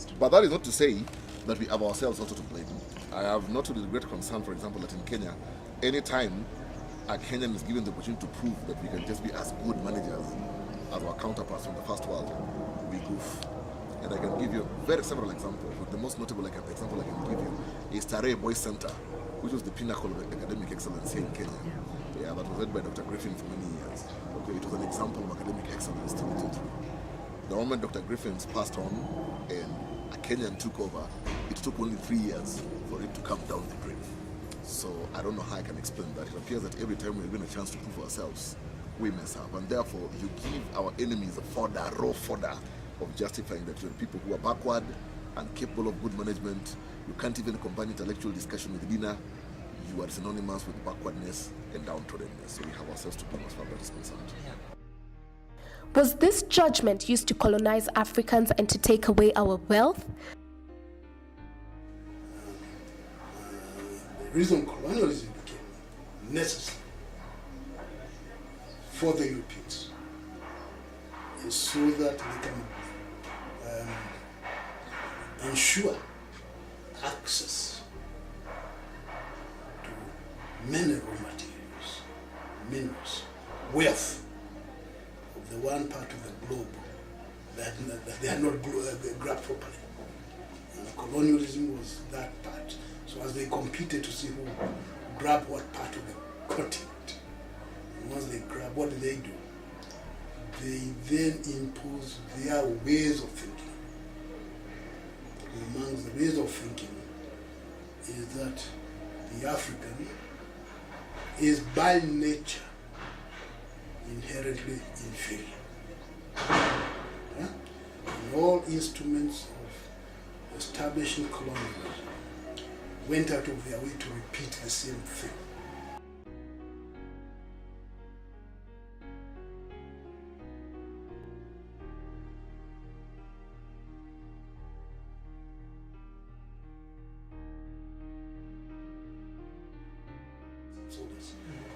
interest. But that is not to say that we have ourselves also to blame. I have noted with great concern, for example, that in Kenya, any time a Kenyan is given the opportunity to prove that we can just be as good managers as our counterparts from the first world, we goof. And I can give you several examples, but the most notable example I can give you is Tarehe Boys Center, which was the pinnacle of academic excellence here in Kenya. Yeah, that was led by Dr. Griffin for many years. Okay, it was an example of academic excellence to go through. The moment Dr. Griffins passed on and a Kenyan took over, it took only 3 years for it to come down the drain. So I don't know how I can explain that. It appears that every time we're given a chance to prove ourselves, we mess up. And therefore, you give our enemies a fodder, raw fodder of justifying that you're people who are backward and capable of good management. You can't even combine intellectual discussion with dinner. You are synonymous with backwardness and downtrodenness. So we have ourselves to blame as far as that is concerned. Was this judgment used to colonize Africans and to take away our wealth? The reason colonialism became necessary for the Europeans is so that they can ensure access to many raw materials, minerals, wealth of the one part of the globe that they had not grabbed properly. And colonialism was that part. So as they competed to see who grabbed what part of the continent, and once they grab, what do? They then impose their ways of thinking. And amongst the ways of thinking is that the African is by nature inherently inferior. Yeah? And all instruments of establishing colonialism went out of their way to repeat the same thing.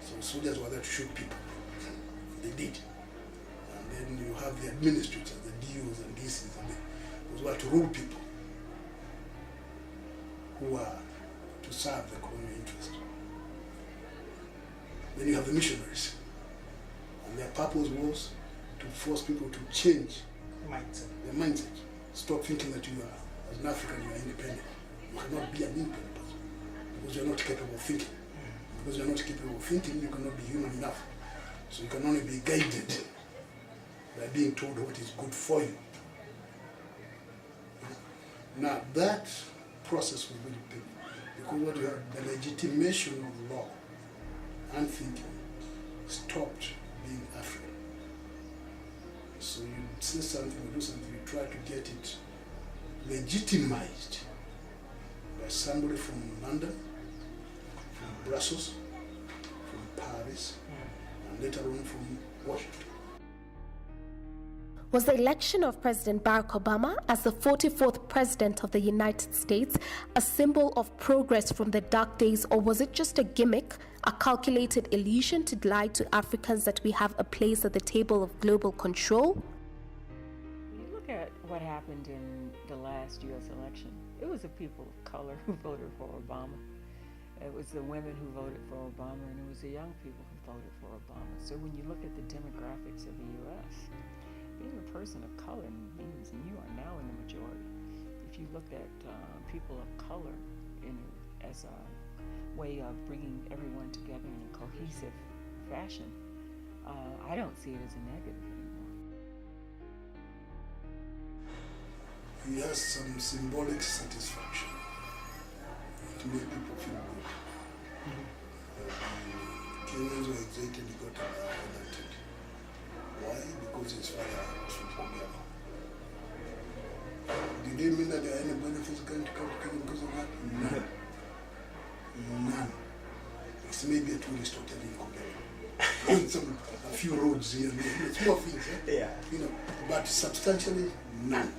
So soldiers were there to shoot people. They did. And then you have the administrators, the DOs and DCs, and those who are to rule people, who are to serve the colonial interest. Then you have the missionaries. And their purpose was to force people to change their mindset. Stop thinking that you are, as an African, you are independent. You cannot be an independent person because you are not capable of thinking. Because you are not capable of thinking, you cannot be human enough. So you can only be guided by being told what is good for you. Now that process was very painful because what you had, the legitimation of law and thinking stopped being African. So you say something, you do something, you try to get it legitimized by somebody from London, from Brussels, from Paris, and later on from Washington. Was the election of President Barack Obama as the 44th President of the United States a symbol of progress from the dark days, or was it just a gimmick, a calculated illusion to lie to Africans that we have a place at the table of global control? When you look at what happened in the last U.S. election, it was the people of color who voted for Obama. It was the women who voted for Obama, and it was the young people who voted for Obama. So when you look at the demographics of the U.S., being a person of color means you are now in the majority. If you looked at people of color as a way of bringing everyone together in a cohesive fashion, I don't see it as a negative anymore. He has some symbolic satisfaction to make people feel good. Kenyans were excited he got elected. Why? Because his father was from Uganda. Did they mean that there are any benefits going to come to Kenya because of that? None. None. It's maybe a tourist hotel in Uganda. A few roads here and there. Small things, Yeah. But substantially none.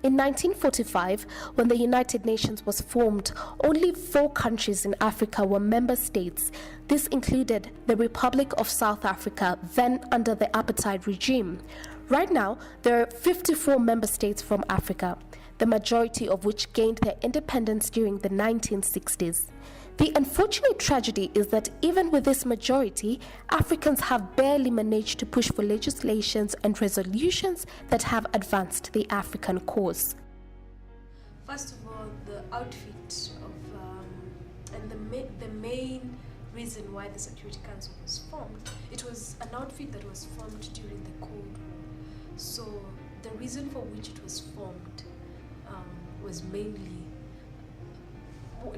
In 1945, when the United Nations was formed, only 4 countries in Africa were member states. This included the Republic of South Africa, then under the apartheid regime, Right now, there are 54 member states from Africa, the majority of which gained their independence during the 1960s. The unfortunate tragedy is that even with this majority, Africans have barely managed to push for legislations and resolutions that have advanced the African cause. First of all, the outfit of and the main reason why the Security Council was formed, it was an outfit that was formed during the Cold War. So the reason for which it was formed was mainly,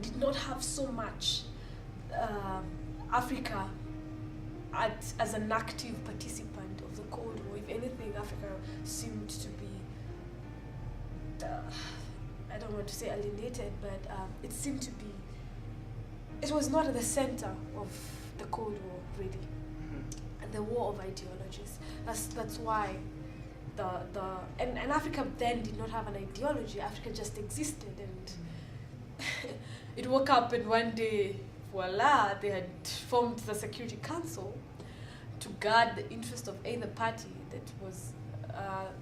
did not have so much Africa as an active participant of the Cold War. If anything, Africa seemed to be, I don't want to say alienated, but it seemed to be, it was not at the center of the Cold War, really. And the war of ideologies. That's why and Africa then did not have an ideology. Africa just existed, and it woke up and one day, voila, they had formed the Security Council to guard the interest of either party that was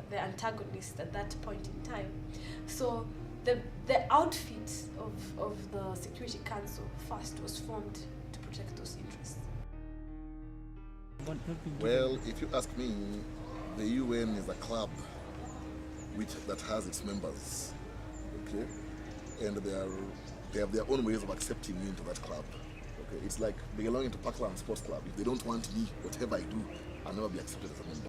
the antagonist at that point in time. So the outfit of the Security Council first was formed to protect those interests. Well, if you ask me, the UN is a club that has its members, okay, and they have their own ways of accepting me into that club. Okay, it's like belonging to Parkland Sports Club. If they don't want me, whatever I do, I'll never be accepted as a member.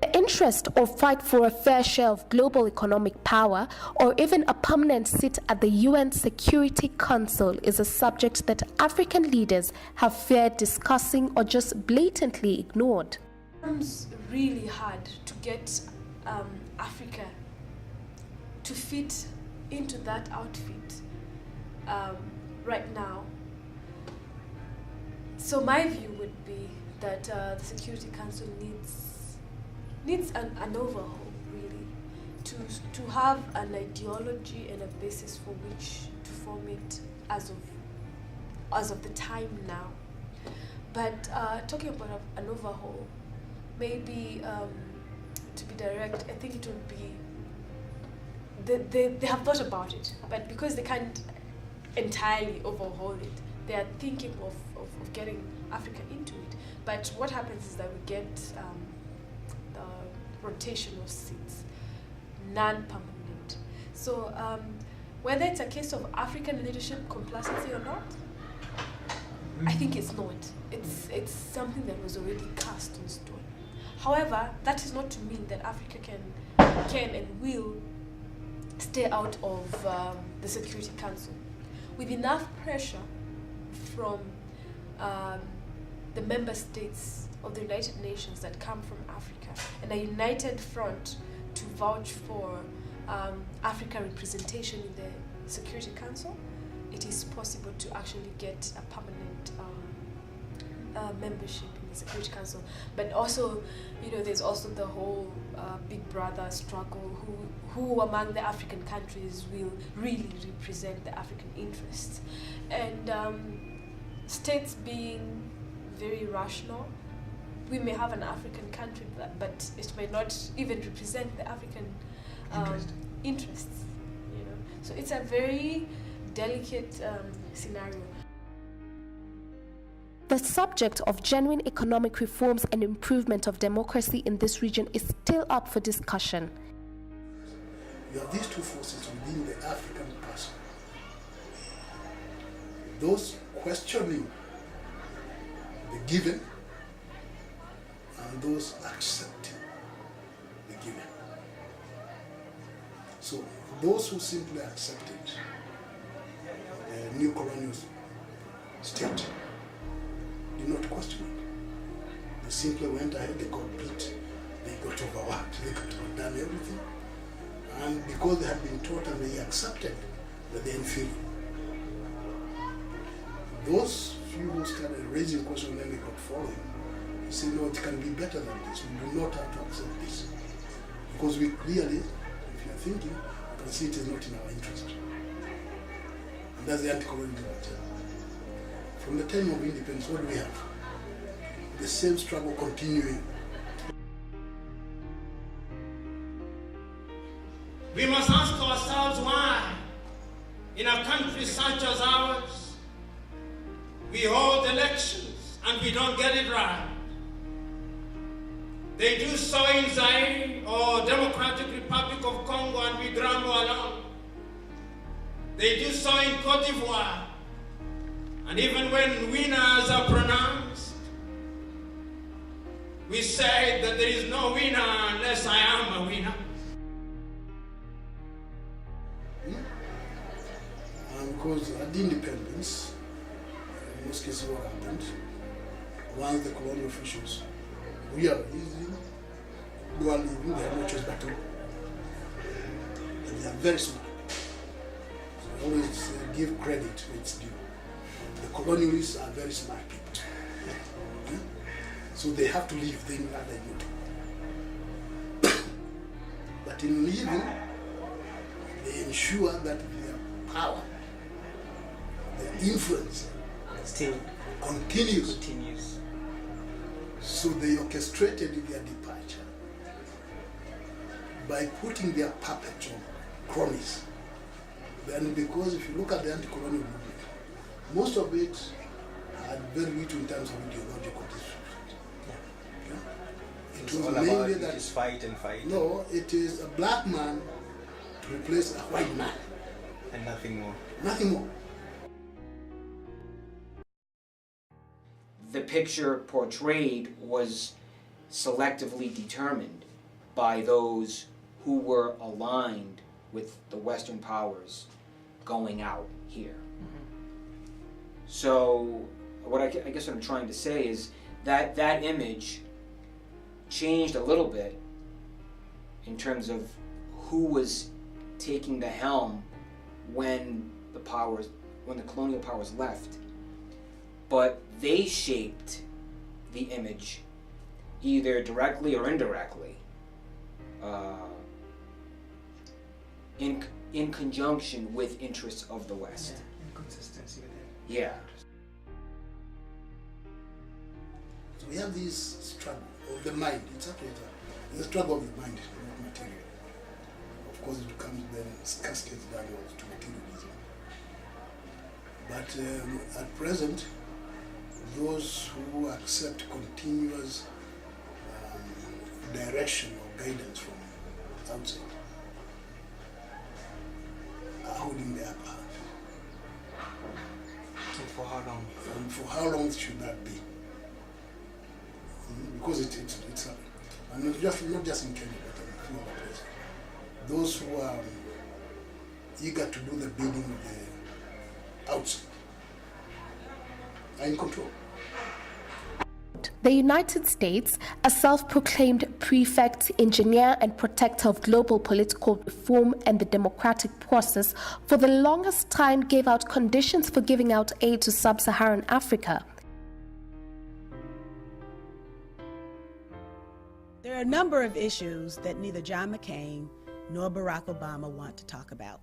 The interest or fight for a fair share of global economic power, or even a permanent seat at the UN Security Council, is a subject that African leaders have feared discussing or just blatantly ignored. It's really hard to get Africa to fit into that outfit right now. So my view would be that the Security Council needs an overhaul, really, to have an ideology and a basis for which to form it as of the time now. But talking about an overhaul, maybe to be direct, I think it would be, they have thought about it, but because they can't entirely overhaul it, they are thinking of getting Africa into it. But what happens is that we get the rotation of seats, non-permanent. So whether it's a case of African leadership complacency or not, I think it's not. It's something that was already cast in stone. However, that is not to mean that Africa can and will stay out of the Security Council. With enough pressure from the member states of the United Nations that come from Africa, and a united front to vouch for Africa representation in the Security Council, it is possible to actually get a permanent membership in the Security Council. But also, there's also the whole Big Brother struggle, who among the African countries will really represent the African interests. And states being very rational, we may have an African country, but it may not even represent the African interests. So it's a very delicate scenario. The subject of genuine economic reforms and improvement of democracy in this region is still up for discussion. You have these two forces within the African person. Those questioning the given and those accepting the given. So those who simply accepted the new colonial state did not question it. They simply went ahead, they got beat, they got overworked, they got undone everything. And because they had been taught and they accepted that they're inferior. Those few who started raising questions, then they got falling. They said, no, it can be better than this. We do not have to accept this. Because we clearly, if you're thinking, you can see it is not in our interest. And that's the anti-colonial agenda. From the time of independence, what do we have? The same struggle continuing. We must ask ourselves why, in a country such as ours, we hold elections and we don't get it right. They do so in Zaire or Democratic Republic of Congo and we grumble along. They do so in Cote d'Ivoire. And even when winners are pronounced, we say that there is no winner unless I am a winner. Because at the independence, in most cases what happened, once the colonial officials realized they were leaving, they had no choice but to. And they are very smart. So I always give credit to its due. The colonialists are very smart people. Yeah? So they have to leave things that they do. But in leaving, they ensure that their power, their influence still continues. So they orchestrated their departure by putting their puppets on cronies. Then because if you look at the anti-colonial movement, most of it had very little in terms of ideological disruption. Yeah? It was mainly that just fight and fight. No, it is a black man to replace a white man. And nothing more. Nothing more. The picture portrayed was selectively determined by those who were aligned with the Western powers going out here. So what I guess what I'm trying to say is that that image changed a little bit in terms of who was taking the helm when the colonial powers left. But they shaped the image either directly or indirectly in conjunction with interests of the West. Yeah, inconsistency with it. Yeah. So we have this struggle of the mind. It's actually the struggle of the mind, not material. Of course, it becomes then cascades downwards to materialism. But at present, those who accept continuous direction or guidance from outside are holding their upper hand. And for how long? And for how long should that be? Because it's and not just in Kenya, but in a few other places. Those who are eager to do the bidding of the outside are in control. The United States, a self-proclaimed prefect, engineer, and protector of global political reform and the democratic process, for the longest time gave out conditions for giving out aid to Sub Saharan Africa. There are a number of issues that neither John McCain nor Barack Obama want to talk about.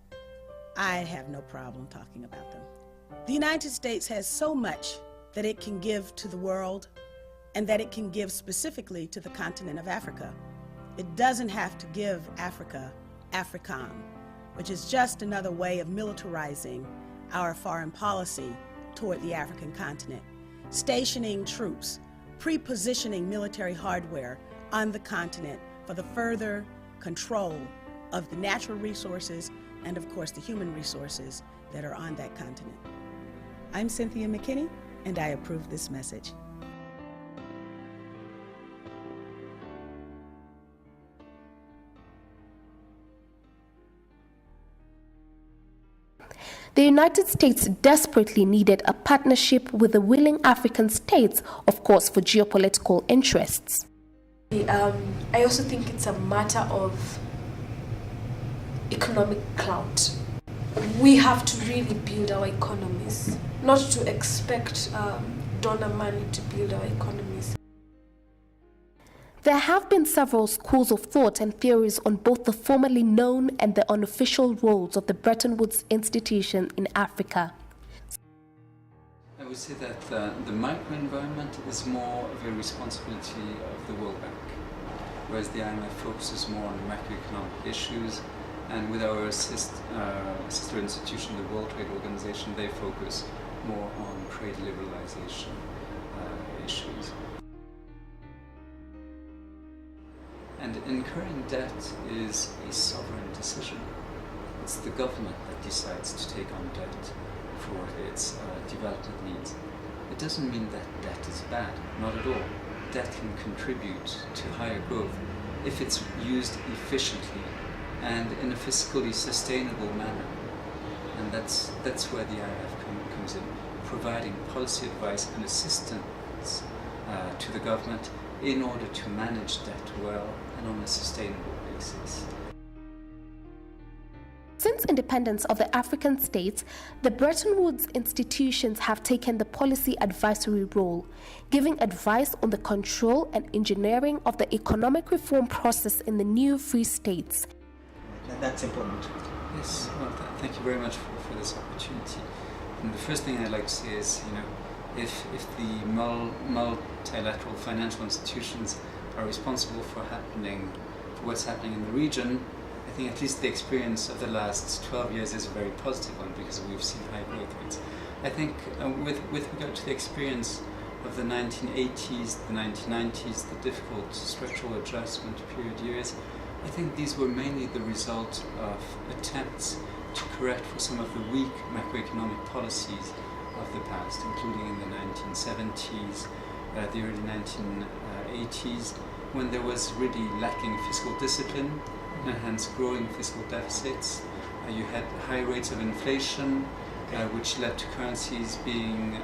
I have no problem talking about them. The United States has so much that it can give to the world and that it can give specifically to the continent of Africa. It doesn't have to give Africa AFRICOM, which is just another way of militarizing our foreign policy toward the African continent, stationing troops, pre-positioning military hardware on the continent for the further control of the natural resources and, of course, the human resources that are on that continent. I'm Cynthia McKinney, and I approve this message. The United States desperately needed a partnership with the willing African states, of course, for geopolitical interests. I also think it's a matter of economic clout. We have to really build our economies, not to expect donor money to build our economies. There have been several schools of thought and theories on both the formally known and the unofficial roles of the Bretton Woods institution in Africa. I would say that the microenvironment is more of a responsibility of the World Bank, whereas the IMF focuses more on macroeconomic issues And with our sister institution, the World Trade Organization, they focus more on trade liberalization issues. And incurring debt is a sovereign decision. It's the government that decides to take on debt for its development needs. It doesn't mean that debt is bad, not at all. Debt can contribute to higher growth if it's used efficiently and in a fiscally sustainable manner. And that's where the IMF comes in, providing policy advice and assistance to the government in order to manage debt well and on a sustainable basis. Since independence of the African states, the Bretton Woods institutions have taken the policy advisory role, giving advice on the control and engineering of the economic reform process in the new free states. That's important. Yes, well, thank you very much for this opportunity. And the first thing I'd like to say is, if the multilateral financial institutions are responsible for what's happening in the region, I think at least the experience of the last 12 years is a very positive one, because we've seen high growth rates. I think with regard to the experience of the 1980s, the 1990s, the difficult structural adjustment period years, I think these were mainly the result of attempts to correct for some of the weak macroeconomic policies of the past, including in the 1970s, the early 1980s, when there was really lacking fiscal discipline, and hence growing fiscal deficits. You had high rates of inflation, which led to currencies being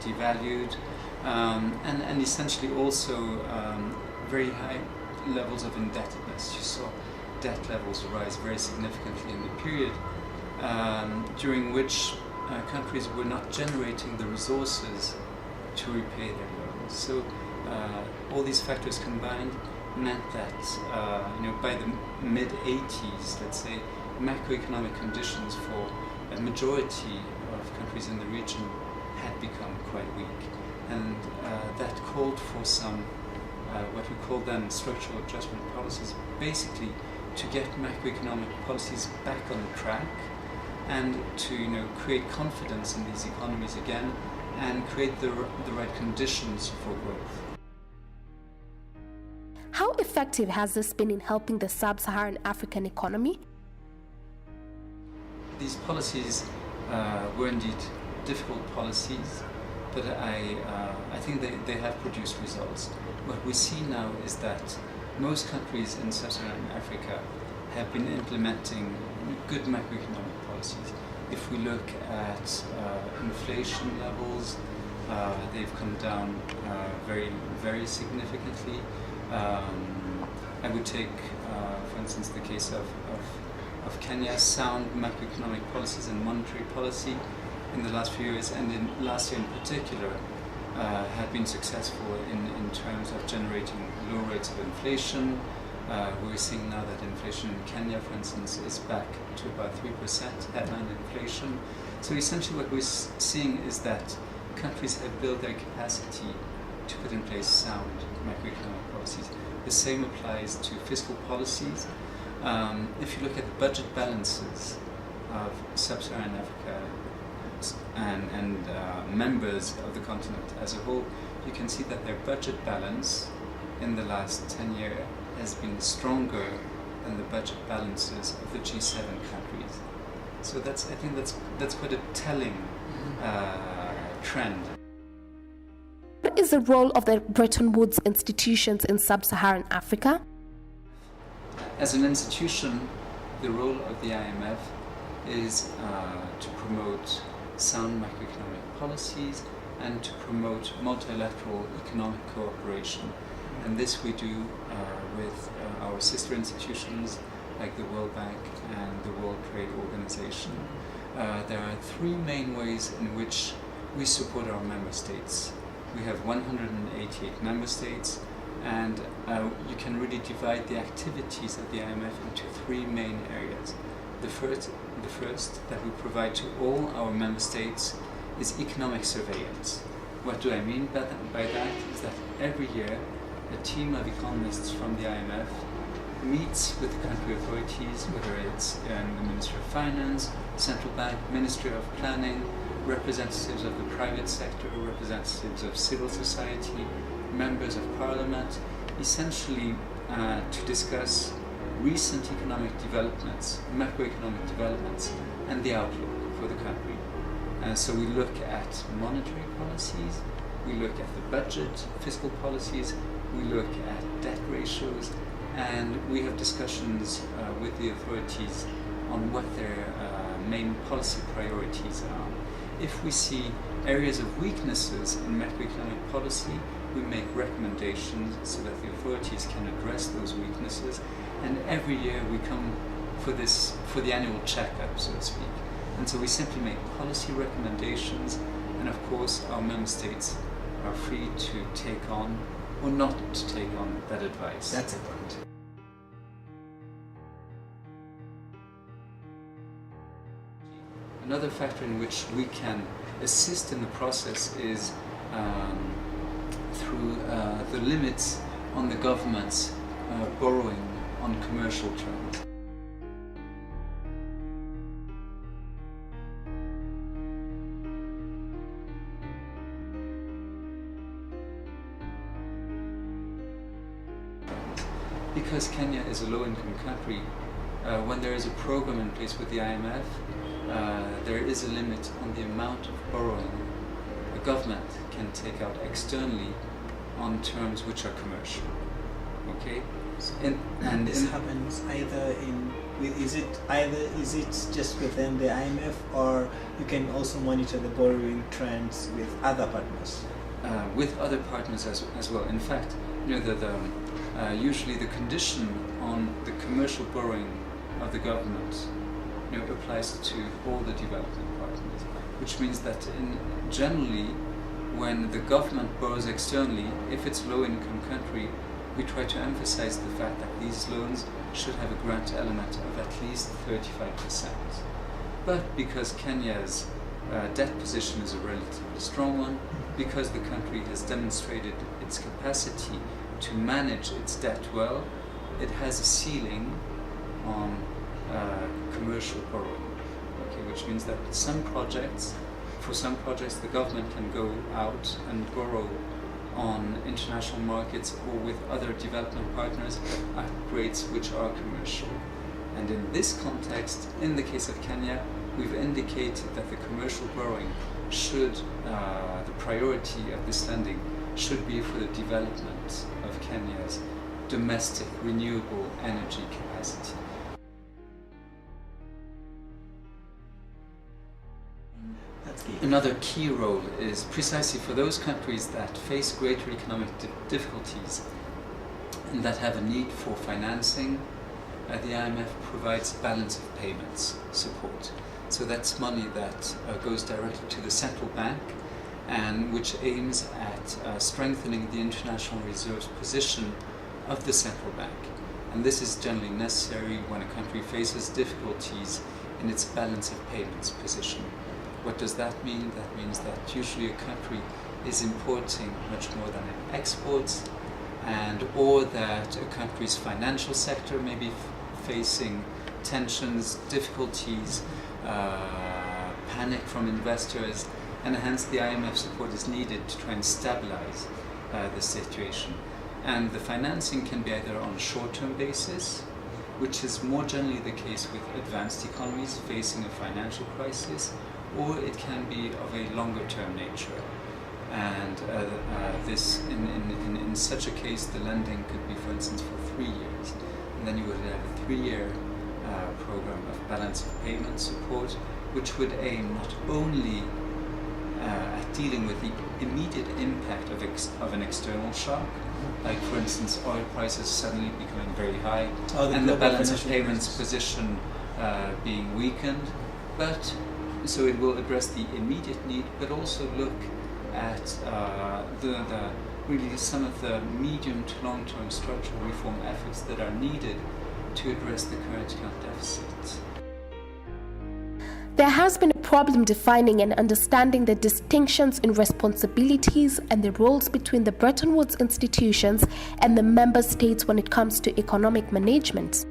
devalued, and essentially also very high levels of indebtedness. You saw debt levels rise very significantly in the period during which countries were not generating the resources to repay their loans. So all these factors combined meant that by the mid-80s, let's say, macroeconomic conditions for a majority of countries in the region had become quite weak, and that called for some what we call then structural adjustment policies, basically to get macroeconomic policies back on track and to create confidence in these economies again and create the right conditions for growth. How effective has this been in helping the Sub-Saharan African economy? These policies were indeed difficult policies, but I think they have produced results. What we see now is that most countries in Sub-Saharan Africa have been implementing good macroeconomic policies. If we look at inflation levels, they've come down very, very significantly. I would take, for instance, the case of Kenya. Sound macroeconomic policies and monetary policy in the last few years, and in last year in particular, have been successful in terms of generating low rates of inflation. We're seeing now that inflation in Kenya, for instance, is back to about 3% headline inflation. So essentially what we're seeing is that countries have built their capacity to put in place sound macroeconomic policies. The same applies to fiscal policies. If you look at the budget balances of Sub-Saharan Africa and members of the continent as a whole, you can see that their budget balance in the last 10 years has been stronger than the budget balances of the G7 countries. So I think that's quite a telling trend. What is the role of the Bretton Woods institutions in Sub-Saharan Africa? As an institution, the role of the IMF is to promote sound macroeconomic policies and to promote multilateral economic cooperation. And this we do with our sister institutions like the World Bank and the World Trade Organization. There are three main ways in which we support our member states. We have 188 member states, and you can really divide the activities of the IMF into three main areas. The first that we provide to all our member states is economic surveillance. What do I mean by that? Is that every year a team of economists from the IMF meets with the country authorities, whether it's the Ministry of Finance, Central Bank, Ministry of Planning, representatives of the private sector, representatives of civil society, members of parliament, essentially to discuss recent economic developments, macroeconomic developments, and the outlook for the country. So we look at monetary policies, we look at the budget, fiscal policies, we look at debt ratios, and we have discussions with the authorities on what their main policy priorities are. If we see areas of weaknesses in macroeconomic policy, we make recommendations so that the authorities can address those weaknesses, and every year we come for the annual checkup, so to speak. And so we simply make policy recommendations, and of course our member states are free to take on or not to take on that advice. That's important. Another factor in which we can assist in the process is through the limits on the government's borrowing on commercial terms. Because Kenya is a low-income country, when there is a program in place with the IMF, there is a limit on the amount of borrowing the government can take out externally on terms which are commercial. Okay, and this happens either is it just within the IMF, or you can also monitor the borrowing trends with other partners? With other partners as well. In fact, you know usually the condition on the commercial borrowing of the government applies to all the development partners, which means that generally when the government borrows externally, if it's a low-income country, we try to emphasize the fact that these loans should have a grant element of at least 35%. But because Kenya's debt position is a relatively strong one, because the country has demonstrated its capacity to manage its debt well, it has a ceiling on commercial borrowing, okay, which means that for some projects the government can go out and borrow on international markets or with other development partners at rates which are commercial. And in this context, in the case of Kenya, we've indicated that the commercial borrowing should, the priority of this lending should be for the development of Kenya's domestic renewable energy capacity. Another key role is precisely for those countries that face greater economic difficulties and that have a need for financing. The IMF provides balance of payments support. So that's money that goes directly to the central bank and which aims at strengthening the international reserves position of the central bank. And this is generally necessary when a country faces difficulties in its balance of payments position. What does that mean? That means that usually a country is importing much more than it exports, or that a country's financial sector may be facing tensions, difficulties, panic from investors, and hence the IMF support is needed to try and stabilize the situation. And the financing can be either on a short-term basis, which is more generally the case with advanced economies facing a financial crisis, or it can be of a longer-term nature. And this, in such a case, the lending could be, for instance, for 3 years. And then you would have a 3-year program of balance of payment support, which would aim not only at dealing with the immediate impact of an external shock, like for instance oil prices suddenly becoming very high and the balance of payments position being weakened, but so it will address the immediate need, but also look at really some of the medium to long-term structural reform efforts that are needed to address the current account deficit. There has been a problem defining and understanding the distinctions in responsibilities and the roles between the Bretton Woods institutions and the member states when it comes to economic management.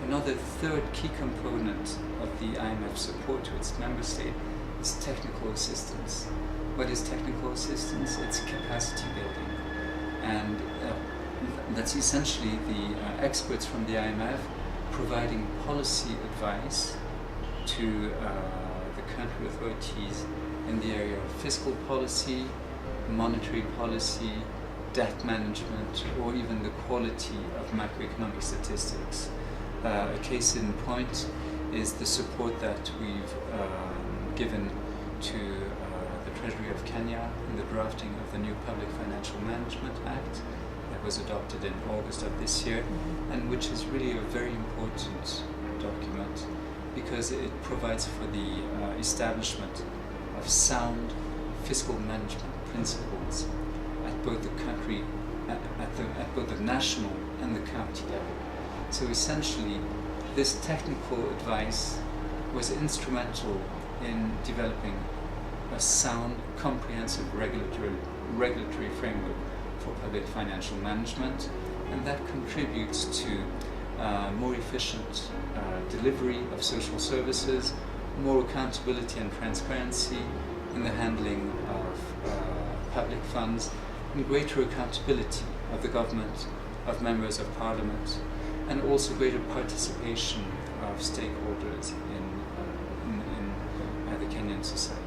Another third key component of the IMF support to its member state is technical assistance. What is technical assistance? It's capacity building. And that's essentially the experts from the IMF providing policy advice to the country authorities in the area of fiscal policy, monetary policy, debt management, or even the quality of macroeconomic statistics. A case in point is the support that we've given to the Treasury of Kenya in the drafting of the new Public Financial Management Act that was adopted in August of this year, and which is really a very important document because it provides for the establishment of sound fiscal management principles at both the country, at both the national and the county level. So essentially, this technical advice was instrumental in developing a sound, comprehensive regulatory framework for public financial management, and that contributes to more efficient delivery of social services, more accountability and transparency in the handling of public funds, and greater accountability of the government, of members of parliament, and also greater participation of stakeholders in the Kenyan society.